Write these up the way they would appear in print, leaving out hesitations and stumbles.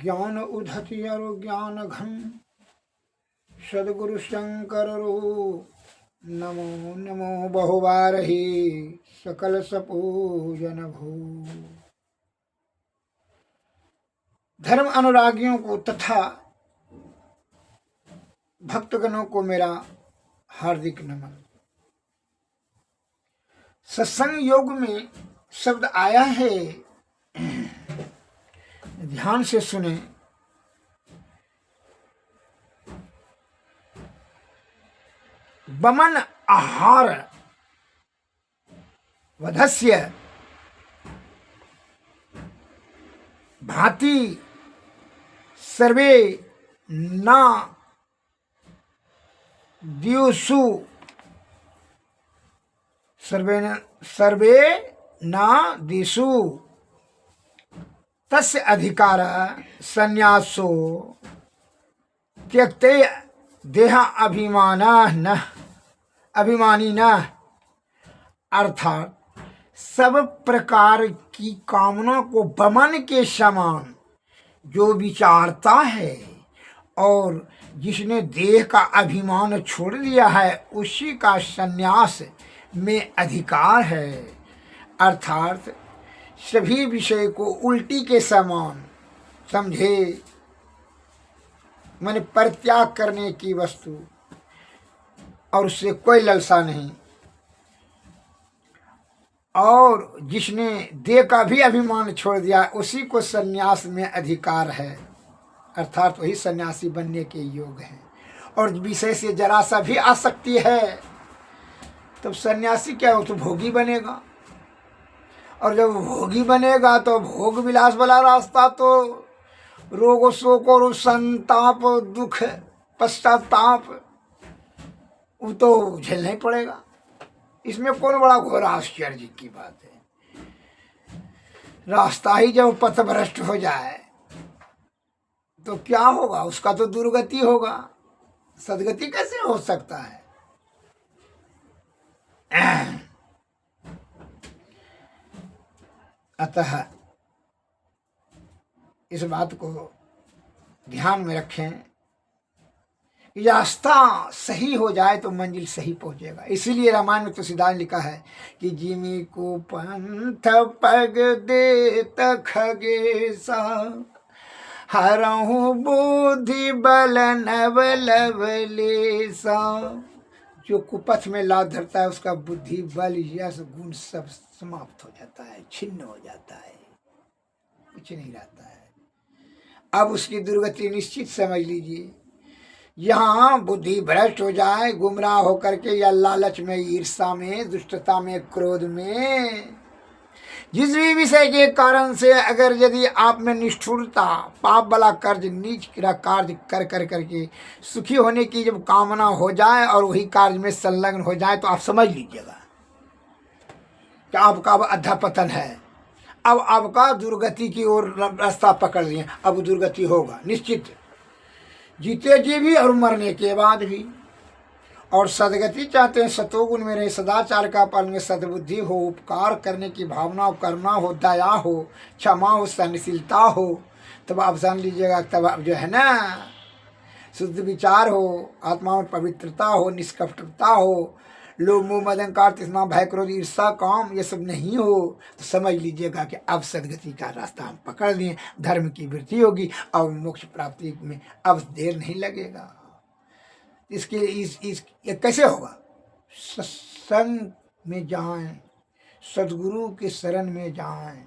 ज्ञान उधति अरु ज्ञान घन सदगुरु शंकर रो नमो नमो बहुबारही सकल सपूजन भू। धर्म अनुरागियों को तथा भक्तगणों को मेरा हार्दिक नमन। सत्संग योग में शब्द आया है, ध्यान से सुने। बमन आहार वधस्य भाति सर्वे न द्युषु सर्वे न दिशु तस्य अधिकार संन्यासो त्यक्ते देह अभिमानी न। अर्थात सब प्रकार की कामना को बमन के समान जो विचारता है और जिसने देह का अभिमान छोड़ दिया है उसी का संन्यास में अधिकार है। अर्थात सभी विषय को उल्टी के समान समझे, माने परित्याग करने की वस्तु और उससे कोई लालसा नहीं। और जिसने देह का भी अभिमान छोड़ दिया उसी को संन्यास में अधिकार है। अर्थात वही सन्यासी बनने के योग है। और विषय से जरा सा भी आसक्ति है तब सन्यासी क्या हो, तो भोगी बनेगा। और जब भोगी बनेगा तो भोग विलास वाला रास्ता तो रोग शोक और संताप दुख पश्चाताप वो तो झेलना ही पड़ेगा। इसमें कौन बड़ा घोर आश्चर्य की बात है। रास्ता ही जब पथभ्रष्ट हो जाए तो क्या होगा, उसका तो दुर्गति होगा, सदगति कैसे हो सकता है। अतः इस बात को ध्यान में रखें, रास्ता सही हो जाए तो मंजिल सही पहुंचेगा। इसीलिए रामायण में तुलसीदास ने लिखा है कि जिमी को पंथ पग देत खगेसा हरहु बुद्धि बल नव लवलेसा। जो कुपथ में लाभ धरता है उसका बुद्धि बल यश गुण सब समाप्त हो जाता है, छिन्न हो जाता है, कुछ नहीं रहता है। अब उसकी दुर्गति निश्चित समझ लीजिए। यहाँ बुद्धि भ्रष्ट हो जाए, गुमराह होकर के या लालच में, ईर्षा में, दुष्टता में, क्रोध में, जिस भी विषय के कारण से अगर यदि आप में निष्ठुरता पाप वाला कार्य नीच कार्य कर करके सुखी होने की जब कामना हो जाए और वही कार्य में संलग्न हो जाए तो आप समझ लीजिएगा कि आपका अब अधःपतन है। अब आपका दुर्गति की ओर रास्ता पकड़ लिए, अब दुर्गति होगा निश्चित, जीते जी भी और मरने के बाद भी। और सदगति चाहते हैं, सतोगुण में रहे, सदाचार का पालन में, सद्बुद्धि हो, उपकार करने की भावना, करुणा हो, दया हो, क्षमा हो, सहनशीलता हो, तब आप जान लीजिएगा, तब आप जो है ना शुद्ध विचार हो, आत्मा में पवित्रता हो, निष्कपटता हो, लोभ मोह मद अहंकार तृष्णा भय क्रोध ईर्षा काम ये सब नहीं हो तो समझ लीजिएगा कि अब सदगति का रास्ता हम पकड़ लिए, धर्म की वृद्धि होगी और मोक्ष प्राप्ति में अब देर नहीं लगेगा। इसके ये कैसे होगा, सत्संग में जाएं, सदगुरु के शरण में जाएं।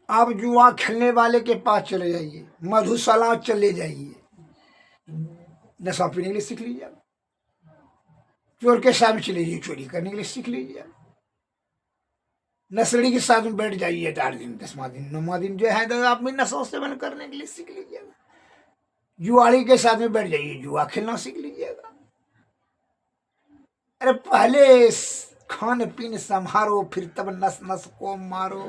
आप जुआ खेलने वाले के पास चले जाइए, मधुशाला चले जाइए, नशा पीने के लिए सीख लीजिए। चोर के साथ में चले जाइए, चोरी करने के लिए सीख लीजिए। नशेड़ी के साथ में बैठ जाइए 8 दिन 10वां दिन 9वां दिन जो है तो आप में नशा सेवन करने के लिए सीख लीजिएगा। जुआड़ी के साथ में बैठ जाइए, जुआ खेलना सीख लीजिएगा। अरे पहले खान पीन संभारो फिर तब नस नस को मारो।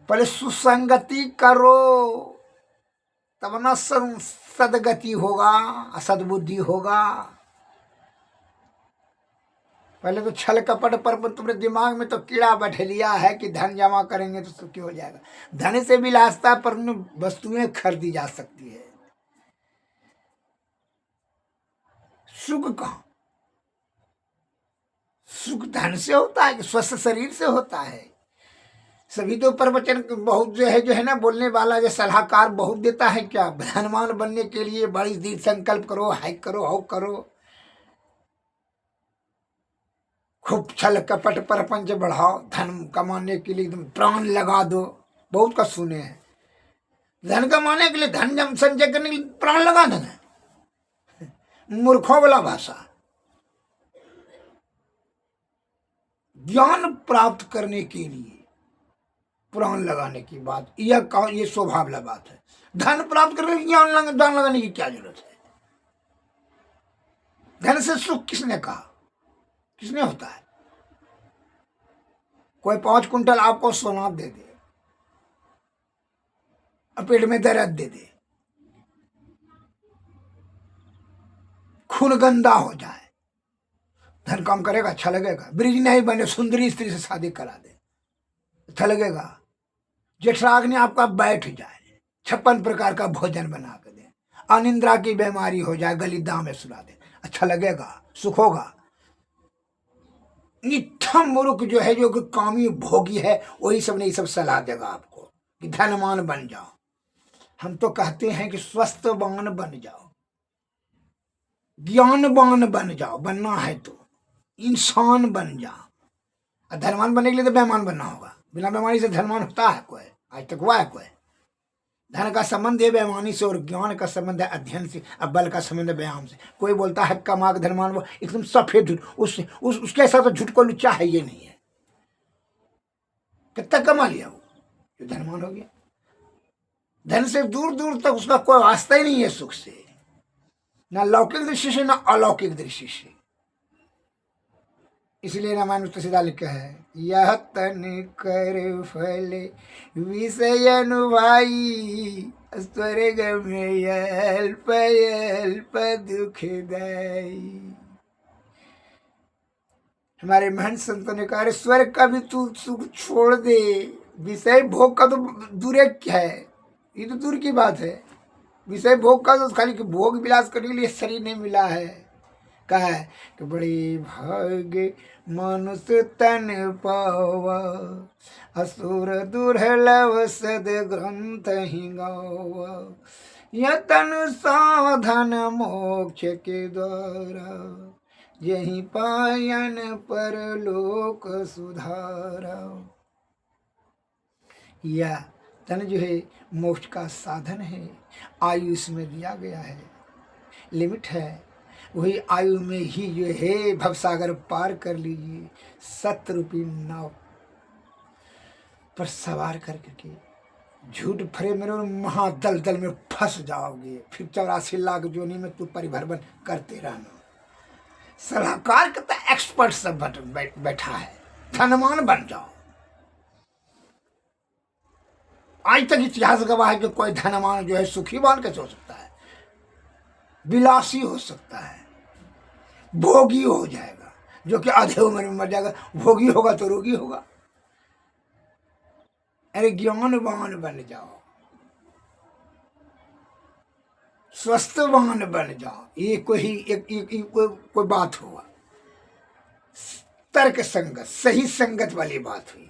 पहले सुसंगति करो तब न सदगति होगा, सद्बुद्धि होगा। पहले तो छल कपट पर तुम्हारे दिमाग में तो कीड़ा बैठ लिया है कि धन जमा करेंगे तो सुखी हो जाएगा। धन से विलासता पर वस्तुएं खरीदी जा सकती है, सुख कहाँ? सुख धन से होता है कि स्वस्थ शरीर से होता है? सभी तो प्रवचन बहुत जो है ना बोलने वाला जो सलाहकार बहुत देता है, क्या धनवान बनने के लिए बड़ी दृढ़ संकल्प करो, हाइक करो, हाउ करो, खूब छल कपट प्रपंच बढ़ाओ, धन कमाने के लिए एकदम प्राण लगा दो। बहुत का सुने हैं, धन कमाने के लिए, धन जम संचय करने के लिए प्राण लगा देना, मूर्खों वाला भाषा। ज्ञान प्राप्त करने के लिए प्राण लगाने की बात, ये स्वभाव बात है। धन प्राप्त करने के लिए ज्ञान लगाने की क्या जरूरत है? धन से सुख किसने कहा, किसने होता है? कोई 5 कुंटल आपको सोना दे दे और पेट में दर्द दे दे, खून गंदा हो जाए, धन काम करेगा? अच्छा लगेगा? ब्रिज नहीं बने, सुंदरी स्त्री से शादी करा दे, अच्छा लगेगा? जठराग्नि आपका बैठ जाए, 56 प्रकार का भोजन बना कर दे, अनिंद्रा की बीमारी हो जाए, गलीदा में सुला दे, अच्छा लगेगा? सुख होगा? निठा मूर्ख जो है, जो कामी भोगी है, वही सब नहीं सब सलाह देगा आपको कि धनवान बन जाओ। हम तो कहते हैं कि स्वस्थवान बन जाओ, ज्ञानवान बन जाओ, बनना है तो इंसान बन जाओ। धनवान बनने के लिए तो बेईमान बनना होगा। बिना बेईमानी से धनवान होता है कोई? आज तक हुआ है कोई? धन का संबंध है बेईमानी से, और ज्ञान का संबंध है अध्ययन से, अब बल का संबंध है व्यायाम से। कोई बोलता है कमा के धनवान, वो एकदम सफेद झूठ, उसके ऐसा तो झूठ को लुच्चा है ये नहीं है। कितना कमा लिया वो, जो धनवान हो गया। धन से दूर दूर तक उसका कोई वास्ता ही नहीं है सुख से, ना लौकिक दृष्टि से ना अलौकिक दृष्टि से। इसलिए रामायण में तुलसीदास लिखा है, यह तन कर फल विषय अनुभाई, स्वर्ग में अल्प अल्प दुखदाई। हमारे महंत संतों ने कहा, स्वर्ग का भी तू सुख छोड़ दे, विषय भोग का तो दूर क्या है, ये तो दूर की बात है। विषय भोग का तो खाली भोग विलास करने के लिए शरीर नहीं मिला है। कहा है कि बड़ी भाग्य मनुष्य तन पावा, असुर दुर्लभ सद ग्रंथ ही गावा, यह तन साधन मोक्ष के द्वारा, यही पायन पर लोक सुधारा। यह तन जो है मोक्ष का साधन है, आयु इसमें दिया गया है, लिमिट है। वही आयु में ही जो है भवसागर पार कर लीजिए, 7 रूपी नाव पर सवार करके झूठ फरे मेरे महादलदल में फंस जाओगे, फिर 84 लाख जोनी में तू परिभ्रमण करते रहना। सलाहकार कहता एक्सपर्ट सब बैठा है, धनवान बन जाओ। आज तक इतिहास गवाह है कि कोई धनवान जो है सुखीवान कैसे हो सकता है? विलासी हो सकता है, भोगी हो जाएगा, जो कि आधे उम्र में मर जाएगा। भोगी होगा तो रोगी होगा। अरे ज्ञानवान बन जाओ, स्वस्थवान बन जाओ। ये कोई बात होगा, तर्क संगत सही संगत वाली बात हुई।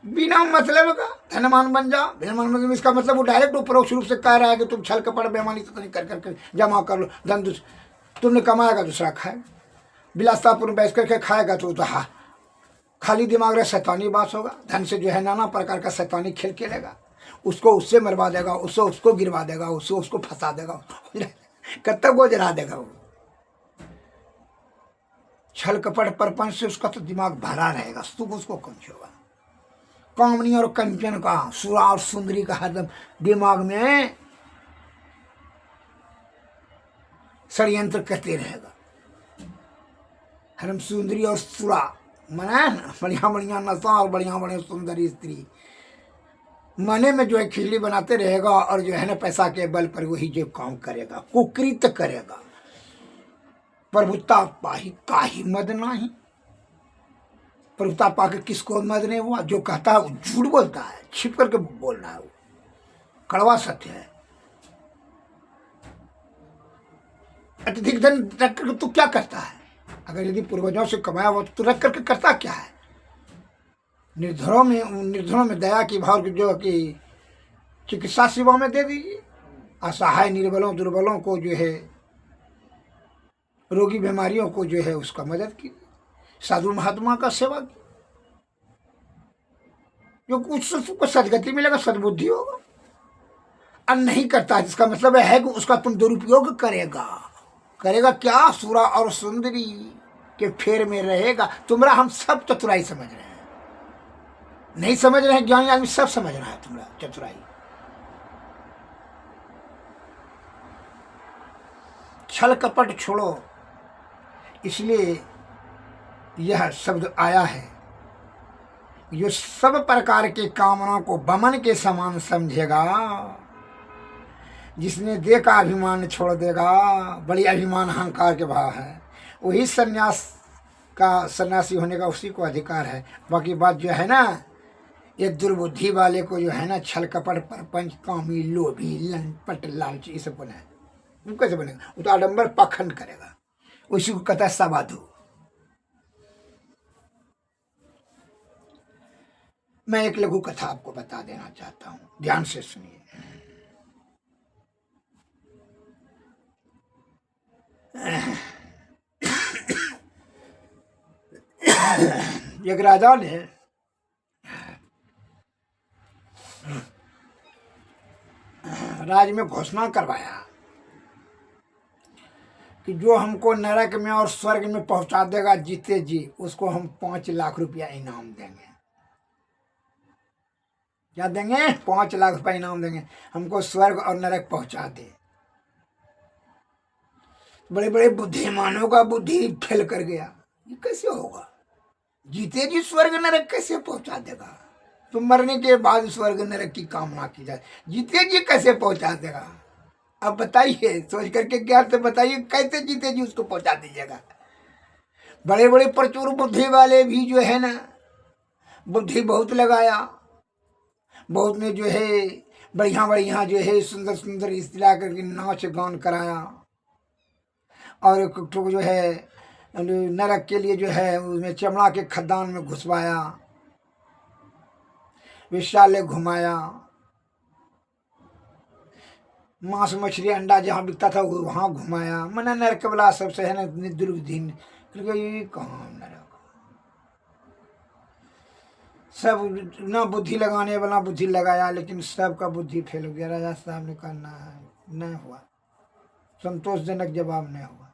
बिना मतलब का धनवान बन जाओ, बिना मतलब इसका मतलब वो डायरेक्ट उपरोक्त रूप से कह रहा है कि तुम छल कपट बेईमानी तो नहीं कर जमा कर लो धन, तुमने कमाएगा दूसरा खाएगा, विलासतापूर्ण बैठ करके खाएगा तो हाँ खाली दिमाग रहे शैतानी बात होगा। धन से जो है नाना प्रकार का शैतानी खेल खेलेगा, उसको उससे मरवा देगा, उसको गिरवा देगा, उसको फंसा देगा, कब तक वो जला देगा। वो छल कपट परपंच से उसका तो दिमाग भरा रहेगा, सुख उसको कौन होगा। कामनी और कंचन का, सुरा और सुंदरी का हरदम दिमाग में षड्यंत्र करते रहेगा। हरम सुंदरी और सुरा मना बढ़िया बढ़िया नशा और बढ़िया बढ़िया सुंदरी स्त्री मने में जो है खिचड़ी बनाते रहेगा, और जो है ना पैसा के बल पर वही जो काम करेगा, कुकृत करेगा। प्रभुता पाही काहि मद नाही, प्रभुता पाकर किसको मद नहीं हुआ? जो कहता है वो झूठ बोलता है, छिप करके बोल रहा है, वो कड़वा सत्य है। अत्यधिक धन रख करके तू क्या करता है? अगर यदि पूर्वजों से कमाया हुआ तो तू रख करके करता क्या है? निर्धनों में दया की भाव की जो कि चिकित्सा सेवा में दे दीजिए। असहाय निर्बलों दुर्बलों को जो है, रोगी बीमारियों को जो है उसका मदद कीजिए। साधु महात्मा का सेवा की, जो उसको सदगति मिलेगा, सद्बुद्धि होगा। और नहीं करता जिसका मतलब है कि उसका तुम दुरुपयोग करेगा। करेगा क्या? सुरा और सुंदरी के फेर में रहेगा। तुम्हारा हम सब चतुराई समझ रहे हैं, नहीं समझ रहे हैं ज्ञानी आदमी सब समझ रहा है तुम्हारा चतुराई। छल कपट छोड़ो, इसलिए यह शब्द आया है। जो सब प्रकार के कामनाओं को बमन के समान समझेगा, जिसने दे का अभिमान छोड़ देगा, बड़ी अभिमान अहंकार के भाव है, वही सन्यासी होने का उसी को अधिकार है। बाकी बात जो है ना, ये दुर्बुद्धि वाले को जो है ना, छल कपट परपंच कामी लोभी लंपट लालची ये सब बने, वो कैसे बनेगा? वो तो आडंबर पाखंड करेगा, उसी को कहता है साधु। मैं एक लघु कथा आपको बता देना चाहता हूं, ध्यान से सुनिए। एक राजा ने राज में घोषणा करवाया कि जो हमको नरक में और स्वर्ग में पहुंचा देगा जीते जी, उसको हम 5 लाख रुपया इनाम देंगे। क्या देंगे? 5 लाख रुपया इनाम देंगे, हमको स्वर्ग और नरक पहुंचा दे। बड़े बड़े बुद्धिमानों का बुद्धि फेल कर गया, ये कैसे होगा? जीते जी स्वर्ग नरक कैसे पहुंचा देगा? तो मरने के बाद स्वर्ग नरक की कामना की जाए, जीते जी कैसे पहुंचा देगा? अब बताइए, सोच करके ज्ञान से बताइए, कैसे जीते जी उसको पहुंचा दीजिएगा? बड़े बड़े प्रचुर बुद्धि वाले भी जो है ना, बुद्धि बहुत लगाया, बहुत ने जो है बढ़िया बढ़िया जो है सुंदर सुंदर स्त्री करके नाच गान कराया, और एक जो है नरक के लिए जो है उसमें चमड़ा के खदान में घुसवाया, विश्रालय घुमाया, मांस मछली अंडा जहाँ बिकता था वहाँ घुमाया। मना नरक वाला सबसे है ना दुर्विधि, ये कहाँ नरक? सब ना बुद्धि लगाने वाला बुद्धि लगाया, लेकिन सबका बुद्धि फेल हो गया। राजा साहब ने कहा नहीं हुआ, संतोषजनक जवाब नहीं हुआ।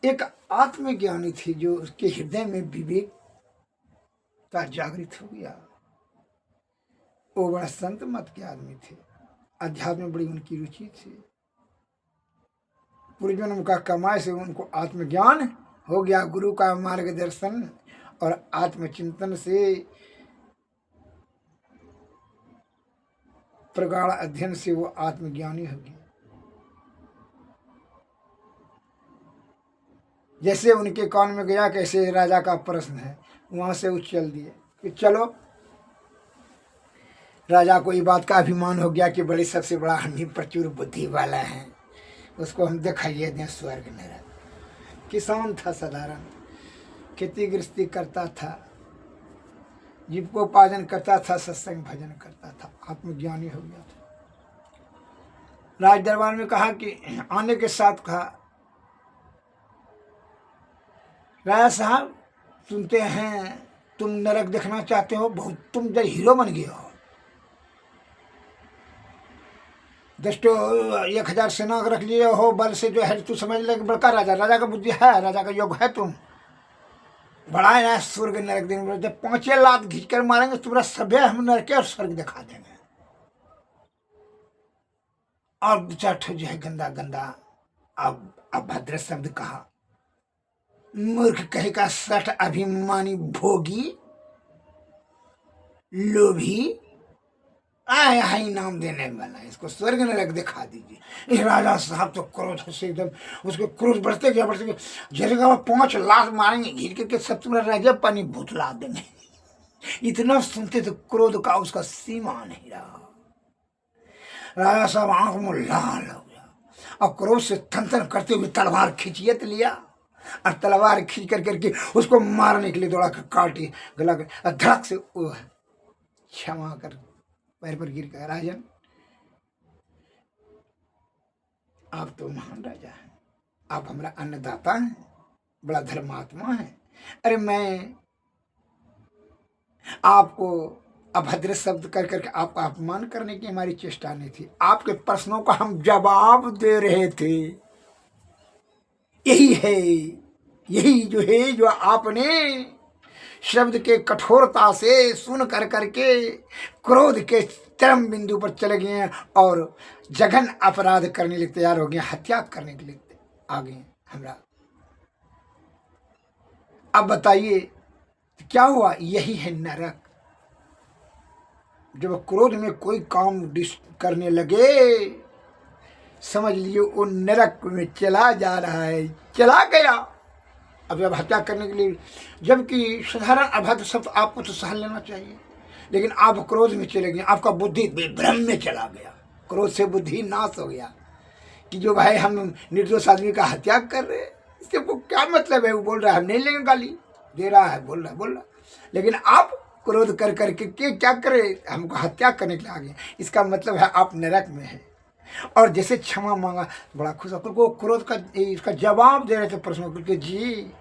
एक आत्मज्ञानी थी जो उसके हृदय में विवेक का जागृत हो गया। वो बड़ा संत मत के आदमी थे, अध्यात्म में बड़ी उनकी रुचि थी। पूर्वजन्म का कमाई से उनको आत्मज्ञान हो गया। गुरु का मार्गदर्शन और आत्मचिंतन से, प्रगाढ़ अध्ययन से वो आत्मज्ञानी हो गया। जैसे उनके कान में गया, कैसे राजा का प्रश्न है, वहां से उछल दिए कि चलो। राजा को ये बात का अभिमान हो गया कि बड़ी सबसे बड़ा हम ही प्रचुर बुद्धि वाला है, उसको हम दिखाइए दें स्वर्ग नरक। किसान था, साधारण खेती गृहस्थी करता था, जीविकोपार्जन करता था, सत्संग भजन करता था, आत्मज्ञानी हो गया था। राज दरबार में कहा कि आने के साथ कहा, राजा साहब सुनते हैं तुम नरक देखना चाहते हो, बहुत तुम जब हीरो बन गए हो, 10,000 सेना रख लिए हो, बल से जो है तू समझ ले बड़का राजा। राजा का बुद्धि है, राजा का योग है, तुम बड़ा है स्वर्ग नरक देंगे। जब 5 लात घींच कर मारेंगे तुम्हारा सभ्य हम नरक और स्वर्ग दिखा देंगे। और 2-4 जो है गंदा गंदा अब अभद्र शब्द कहा। मूर्ख कहेगा सठ अभिमानी भोगी लोभी आया है इनाम देने वाला, इसको स्वर्ग नरक दिखा दीजिए। ये राजा साहब तो क्रोध से एकदम, उसके क्रोध बढ़ते गया बढ़ते गया, जगह वो 5 लाख मारेंगे घिर करके सब तुम्हारा राजा पानी भुतला देंगे। इतना सुनते तो क्रोध का उसका सीमा नहीं रहा। राजा साहब आंख में लाल हो गया और क्रोध से थन थन करते हुए तलवार खींचिए तो लिया और तलवार खींच कर करके उसको मारने के लिए दौड़ा कर काटी गला कर धड़क से क्षमा कर पैर पर गिर गया। राजन, आप तो महान राजा हैं, आप हमारा अन्नदाता हैं, बड़ा धर्मात्मा है। अरे मैं आपको अभद्र शब्द कर करके आपका अपमान करने की हमारी चेष्टा नहीं थी, आपके प्रश्नों का हम जवाब दे रहे थे। यही है, यही जो है जो आपने शब्द के कठोरता से सुन कर करके क्रोध के चरम बिंदु पर चले गए हैं और जघन अपराध करने के लिए तैयार हो गए, हत्या करने के लिए आ गए हमरा। अब बताइए क्या हुआ? यही है नरक। जब क्रोध में कोई काम करने लगे, समझ लीजिए वो नरक में चला जा रहा है, चला गया। अब जब हत्या करने के लिए, जबकि साधारण अभद्र शब्द आपको तो सह लेना चाहिए, लेकिन आप क्रोध में चले गए, आपका बुद्धि विभ्रम में चला गया, क्रोध से बुद्धि नाश हो गया कि जो भाई हम निर्दोष आदमी का हत्या कर रहे हैं, इससे वो क्या मतलब है? वो बोल रहा है हम नहीं लेंगे, गाली दे रहा है, बोल रहा, लेकिन आप क्रोध कर करके क्या करे, हमको हत्या करने के लिए आ गए। इसका मतलब है आप नरक में हैं। और जैसे क्षमा मांगा, बड़ा खुश होकर वो क्रोध का इसका जवाब दे रहे थे प्रश्नों के, जी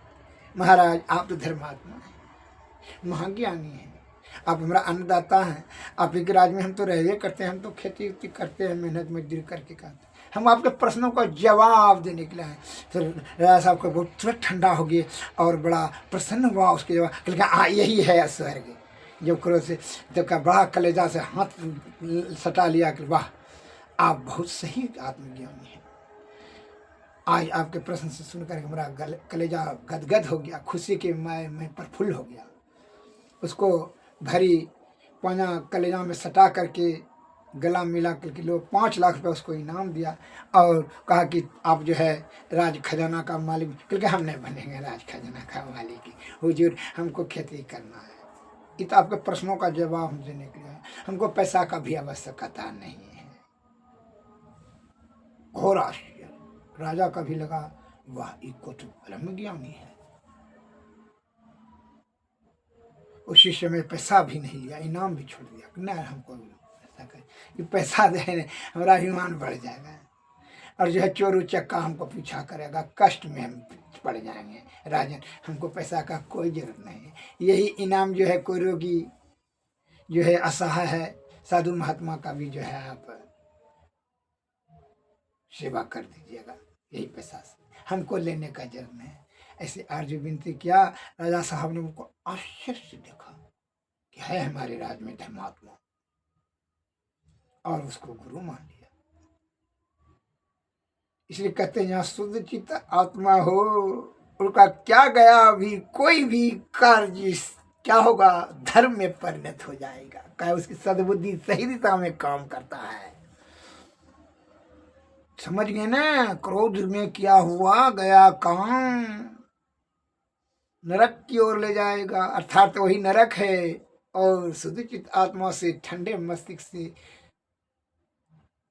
महाराज आप तो धर्मात्मा हैं, महाज्ञानी हैं, आप हमारा अन्नदाता हैं, आप ही के राज में हम तो रहते करते हैं, हम तो खेती उती करते हैं, मेहनत मजदूरी करके खाते हैं, हम आपके प्रश्नों का जवाब देने के लिए हैं। फिर राजा साहब को बहुत तुरंत ठंडा हो गया और बड़ा प्रसन्न हुआ उसके जवाब, क्योंकि हाँ यही है स्वर्ग। जब क्रोध से जब का बड़ा कलेजा से हाथ सटा लिया कि वाह आप बहुत सही आत्मज्ञानी हैं। आज आपके प्रश्न से सुनकर हमारा कलेजा गदगद हो गया, खुशी के मैं प्रफुल्ल हो गया। उसको भरी पाना कलेजा में सटा करके गला मिला करके लोग 5 लाख रुपये उसको इनाम दिया और कहा कि आप जो है राज खजाना का मालिक, क्योंकि हम नहीं बनेंगे राज खजाना का मालिक, हुजूर हमको खेती करना है। ये तो आपके प्रश्नों का जवाब हम देने के लिए, हमको पैसा का भी आवश्यकता नहीं है। घोर आश्चर्य, राजा का भी लगा वाह इसको तो ब्रह्मज्ञानी है। उसी समय पैसा भी नहीं लिया, इनाम भी छोड़ दिया, नहीं हमको ऐसा कर, ये पैसा दे हमारा अभिमान बढ़ जाएगा और जो है चोर उचक्का हमको पीछा करेगा, कष्ट में हम पड़ जाएंगे। राजन हमको पैसा का कोई जरूरत नहीं है, यही इनाम जो है कोई रोगी जो है असहाय है, साधु महात्मा का भी जो है आप सेवा कर दीजिएगा, यही पैसा से हमको लेने का जरूरत नहीं। ऐसे आर्य विनती किया। राजा साहब ने उनको आश्चर्य से देखा कि है हमारे राज में धर्मात्मा, और उसको गुरु मान लिया। इसलिए कहते हैं यहाँ शुद्ध चित्त आत्मा हो उनका क्या गया अभी कोई भी कार्य क्या होगा, धर्म में परिणत हो जाएगा। क्या उसकी सद्बुद्धि सही दिशा में काम करता है। समझ गए ना, क्रोध में क्या हुआ, गया काम नरक की ओर ले जाएगा, अर्थात वही नरक है। और शुद्ध चित्त आत्मा से ठंडे मस्तिष्क से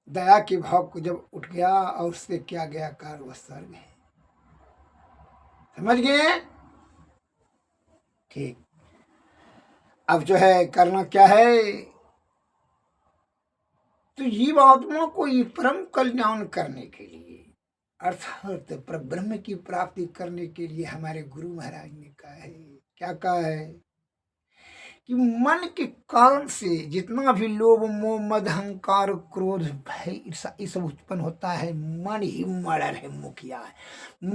दया के भाव को जब उठ गया और उससे क्या गया कार, वह स्वर्ग है। समझ गए? ठीक। अब जो है करना क्या है, तो जीवात्मा को ये परम कल्याण करने के लिए अर्थात ब्रह्म की प्राप्ति करने के लिए हमारे गुरु महाराज ने कहा है, क्या कहा है कि मन के कारण से जितना भी लोभ मोह मद अहंकार क्रोध भय ईर्षा ये सब उत्पन्न होता है, मन ही मर्डर है, मुखिया है।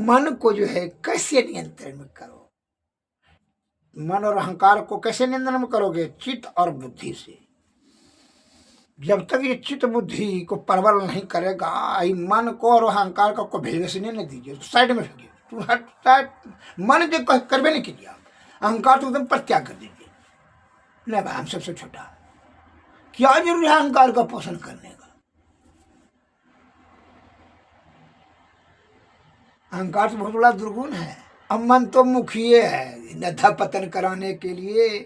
मन को जो है कैसे नियंत्रण में करो, मन और अहंकार को कैसे नियंत्रण में करोगे, चित्त और बुद्धि से। जब तक ये चित्त बुद्धि को परवल नहीं करेगा, मन को और अहंकार को भेलवेसने नहीं दीजिए, साइड में फेंकिए, तू हट साइड, मन जो करवे नहीं कीजिए, अहंकार तो एकदम प्रत्याग कर दीजिए, नहीं भाई हम सबसे छोटा, क्या जरूरी है अहंकार का पोषण करने का? अहंकार तो बहुत बड़ा दुर्गुण है। अब मन तो मुखिए है नथा पतन कराने के लिए,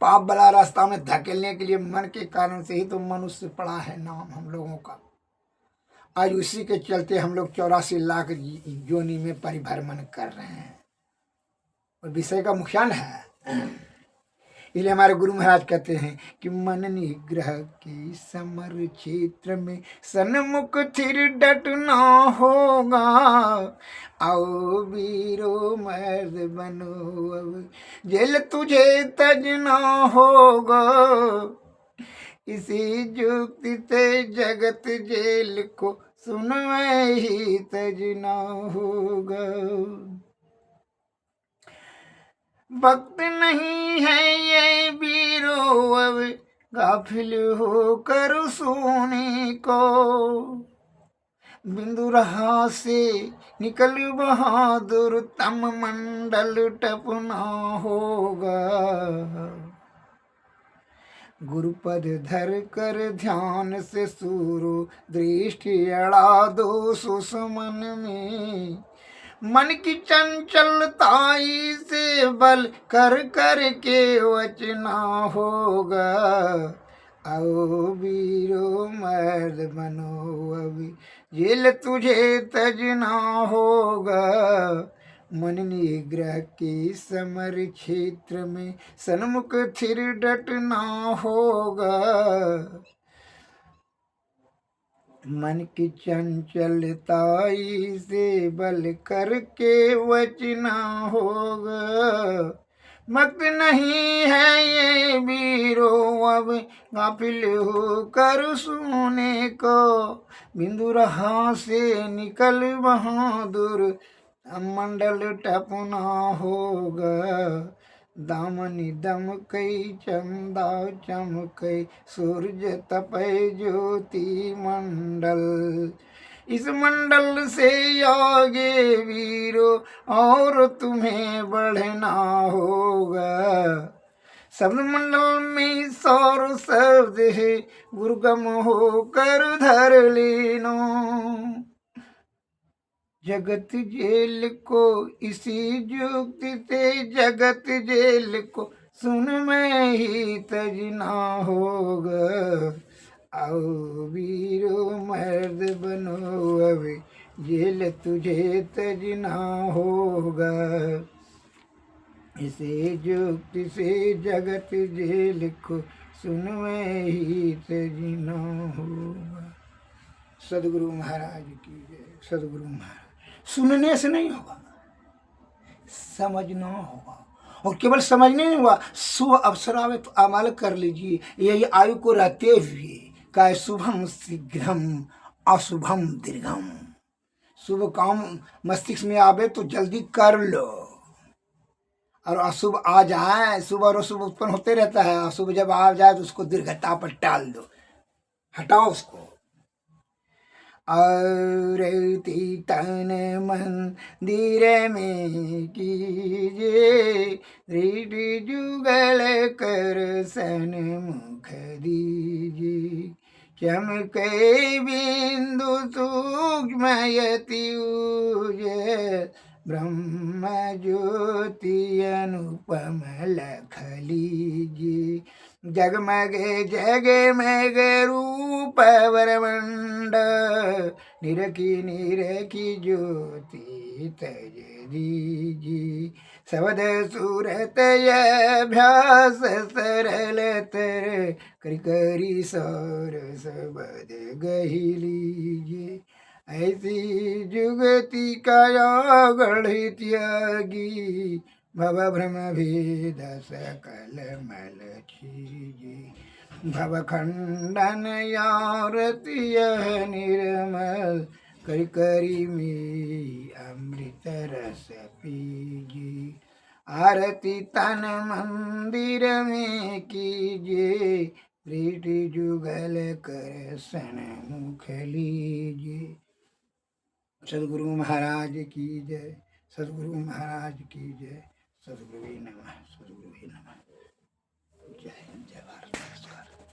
पाप बला रास्ता में धकेलने के लिए। मन के कारण से ही तो मनुष्य पड़ा है नाम हम लोगों का। आज उसी के चलते हम लोग 84 लाख योनि में परिभ्रमण कर रहे हैं और विषय का नुकसान है। इसलिए हमारे गुरु महाराज कहते हैं कि मन निग्रह की समर क्षेत्र में सन्मुख थिर डटना होगा। आओ वीरो मर्द बनो अब जेल तुझे तजना होगा। इसी जुक्ति से जगत जेल को सुन ही तजना होगा। वक्त नहीं है ये वीरो अब गाफिल होकर सोने को। बिंदु रहा से निकल बहादुर तम मंडल टपना होगा। गुरुपद धर कर ध्यान से सूरो दृष्टि अड़ा दो सुसमन में। मन की चंचलताई से बल कर कर के वचना होगा। आओ वीरो मर्द बनो अभी जेल तुझे तजना होगा। मन निग्रह के समर क्षेत्र में सन्मुख थिर डटना होगा। मन की चंचलताई से बल करके वचना होगा। मत नहीं है ये वीरो अब गाफिल होकर सोने को। बिंदु रहा से निकल बहादुर मंडल टपना होगा। दामनी दम कई चंदा चमकई सूरज तपय ज्योति मंडल। इस मंडल से आगे वीरो और तुम्हें बढ़ना होगा। शब्द मंडल में सौर शब्द है गुरुगम होकर धर लेनो। जगत जेल को इसी जुक्ति से जगत जेल को सुन में ही तजना होगा। आओ वीरो मर्द बनो अभी जेल तुझे तजना होगा। इसे जुक्ति से जगत जेल को सुन में ही तजना होगा। सदगुरु महाराज की जय। सदगुरु महाराज सुनने से नहीं होगा, समझना होगा। और केवल समझने नहीं हुआ, शुभ अवसर आवे तो अमल कर लीजिए। यही आयु को रहते हुए का शुभम शीघ्रम अशुभम दीर्घम। शुभ काम मस्तिष्क में आवे तो जल्दी कर लो, और अशुभ आ जाए, शुभ और अशुभ उत्पन्न होते रहता है। अशुभ जब आ जाए तो उसको दीर्घता पर टाल दो, हटाओ उसको। और तन मंदिर में कीजिए दृढ़ जुगल कर सन्मुख दीजिए। चमके बिंदु सूक्ष्म यति ब्रह्म ज्योति अनुपम लख लीजिए। जगमगे जगमग रूप वरमंड निरखी निरखी ज्योति तज दीजी। शब्द सूरत अभ्यास सरल तर करी करी सौर शब्द गही लीजिए। ऐसी जुगति काया गढ़ त्यागी भव भ्रम भेद सकल मल छीजे। भव खंडन यारति यह निर्मल करी करी में अमृत रस पीजे। आरती तन मंदिर में कीजिए दृढ़ जुगल कर सन्मुख लीजिए। सदगुरु महाराज की जय। सदगुरु महाराज की जय। सदगुरु नमः। सदगुरु नमः। जय हिंद जय भारत।